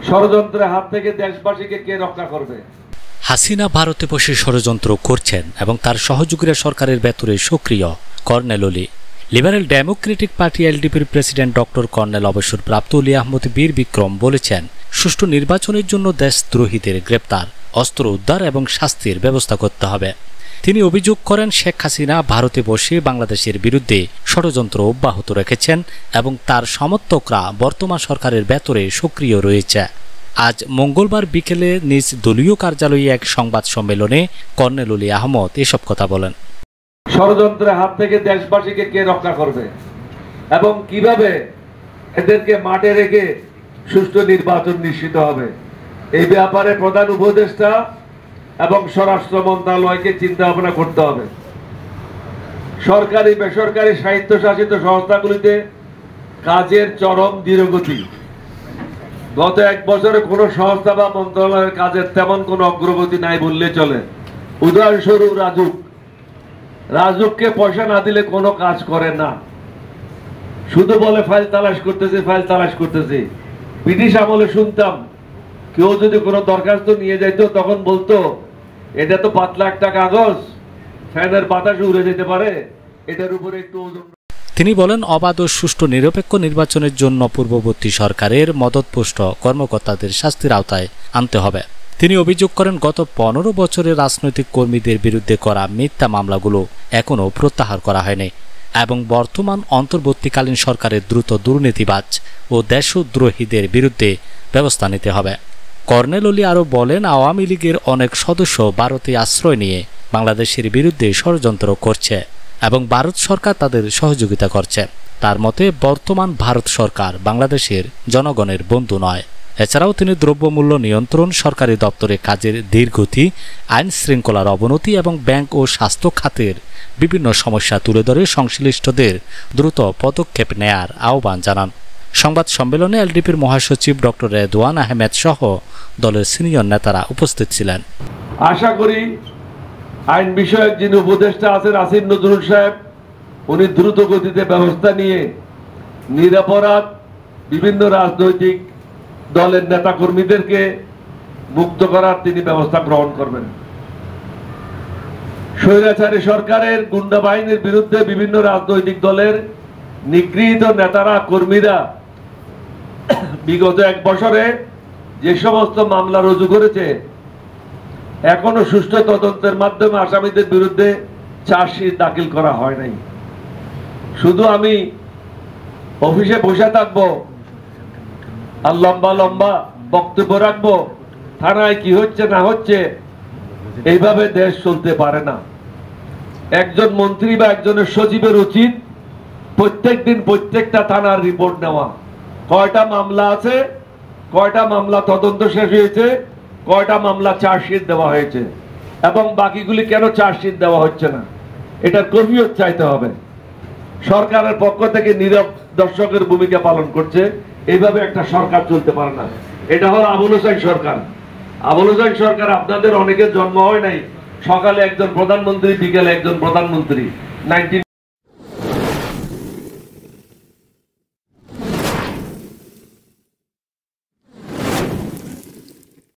ষড়যন্ত্রের হাত থেকে দেশবাসীকে কে রক্ষা করবে? হাসিনা ভারতে বসে ষড়যন্ত্র করছেন এবং তার সহযোগীরা সরকারের ভেতরে সক্রিয়। Colonel Oli. Liberal Democratic Party এলডিপির প্রেসিডেন্ট ডক্টর কর্নেল অবসরপ্রাপ্ত অলি আহমদ বীর বিক্রম বলেছেন, সুষ্ঠু নির্বাচনের জন্য দেশদ্রোহীদের গ্রেপ্তার, অস্ত্র উদ্ধার এবং শাস্তির ব্যবস্থা করতে হবে। তিনি অভিযোগ করেন, শেখ হাসিনা ভারতে বসে বাংলাদেশের বিরুদ্ধে ষড়যন্ত্র অব্যাহত রেখেছেন এবং তার সমর্থকরা বর্তমান সরকারের ভেতরে সক্রিয় রয়েছে। আজ মঙ্গলবার বিকেলে নিজ দলীয় কার্যালয়ে এক সংবাদ সম্মেলনে কর্নেল অলি আহমদ এসব কথা বলেন। ষড়যন্ত্রের হাত থেকে দেশবাসীকে কে রক্ষা করবে এবং কিভাবে এদেরকে মাঠে রেখে সুষ্ঠু নির্বাচন নিশ্চিত হবে, এই ব্যাপারে প্রধান উপদেষ্টা এবং স্বরাষ্ট্র মন্ত্রণালয়কে চিন্তা ভাবনা করতে হবে। সরকারি বেসরকারি স্বায়ত্তশাসিত সংস্থাগুলিতে কাজের চরম ধীরগতি। গত এক বছরে কোনো সংস্থা বা মন্ত্রণালয়ের কাজের তেমন কোনো অগ্রগতি নাই বললে চলে। উদাহরণস্বরূপ রাজুককে পয়সা না দিলে কোনো কাজ করে না, শুধু বলে ফাইল তালাশ করতেছি। ব্রিটিশ আমলে শুনতাম, কেউ যদি কোনো দরখাস্ত নিয়ে যাইতো তখন বলতো, এটা তো পাতলা একটা কাগজ, ফ্যানের বাতাসে উড়ে যেতে পারে, এটার উপরে একটু ওজন। তিনি বলেন, অবাধ ও সুষ্ঠু নিরপেক্ষ নির্বাচনের জন্য পূর্ববর্তী সরকারের মদতপুষ্ট কর্মকর্তাদের শাস্তির আওতায় আনতে হবে। তিনি অভিযোগ করেন, গত 15 বছরে রাজনৈতিক কর্মীদের বিরুদ্ধে করা মিথ্যা মামলাগুলো এখনও প্রত্যাহার করা হয়নি এবং বর্তমান অন্তর্বর্তীকালীন সরকারের দ্রুত দুর্নীতিবাজ ও দেশদ্রোহীদের বিরুদ্ধে ব্যবস্থা নিতে হবে। কর্নেল অলি আরও বলেন, আওয়ামী লীগের অনেক সদস্য ভারতে আশ্রয় নিয়ে বাংলাদেশের বিরুদ্ধে ষড়যন্ত্র করছে এবং ভারত সরকার তাদের সহযোগিতা করছে। তার মতে বর্তমান ভারত সরকার বাংলাদেশের জনগণের বন্ধু নয়। এছাড়াও তিনি দ্রব্যমূল্য নিয়ন্ত্রণ, সরকারি দপ্তরে কাজের ধীরগতি, আইন শৃঙ্খলার অবনতি এবং ব্যাংক ও স্বাস্থ্য খাতের বিভিন্ন সমস্যা তুলে ধরে সংশ্লিষ্টদের দ্রুত পদক্ষেপ নেয়ার আহ্বান জানান। সংবাদ সম্মেলনে এলডিপির মহাসচিব ডক্টর রেদওয়ান আহমেদ সহ দলের সিনিয়র নেতারা উপস্থিত ছিলেন। আশা করি আইন বিষয়ক যিনি উপদেষ্টা আছেন আসিফ নজরুল সাহেব, উনি দ্রুত গতিতে ব্যবস্থা নিয়ে নিরপরাধ বিভিন্ন রাজনৈতিক দলের নেতা কর্মীদেরকে মুক্ত করার তিনি ব্যবস্থা গ্রহণ করবেন। স্বৈরাচারী সরকারের গুন্ডা বাহিনীর বিরুদ্ধে বিভিন্ন রাজনৈতিক দলের নিগৃহীত নেতারা কর্মীরা বিগত এক বছরে যে সমস্ত মামলা রুজু করেছে, এখনো সুষ্ঠু তদন্তের মাধ্যমে আসামিদের বিরুদ্ধে চার্জশিট দাখিল করা হয় নাই। শুধু আমি অফিসে বসে থাকবো আর লম্বা লম্বা বক্তব্য রাখবো, থানায় কি হচ্ছে না হচ্ছে, এইভাবে দেশ চলতে পারে না। একজন মন্ত্রী বা একজনের সচিবের উচিত প্রত্যেক দিন প্রত্যেকটা থানার রিপোর্ট নেওয়া, কয়টা মামলা আছে, কয়টা মামলা তদন্ত শেষ হয়েছে, কয়টা মামলা চার্জশিট দেওয়া হয়েছে এবং বাকিগুলি কেন চার্জশিট দেওয়া হচ্ছে না, এটার কৈফিয়ত চাইতে হবে। সরকারের পক্ষ থেকে নীরব দর্শকের ভূমিকা পালন করছে, এইভাবে একটা সরকার চলতে পারে না। এটা হলো আবুল হোসেন সরকার। আবুল হোসেন সরকার আপনাদের অনেকের জন্ম হয় নাই, সকালে একজন প্রধানমন্ত্রী, বিকেলে একজন প্রধানমন্ত্রী।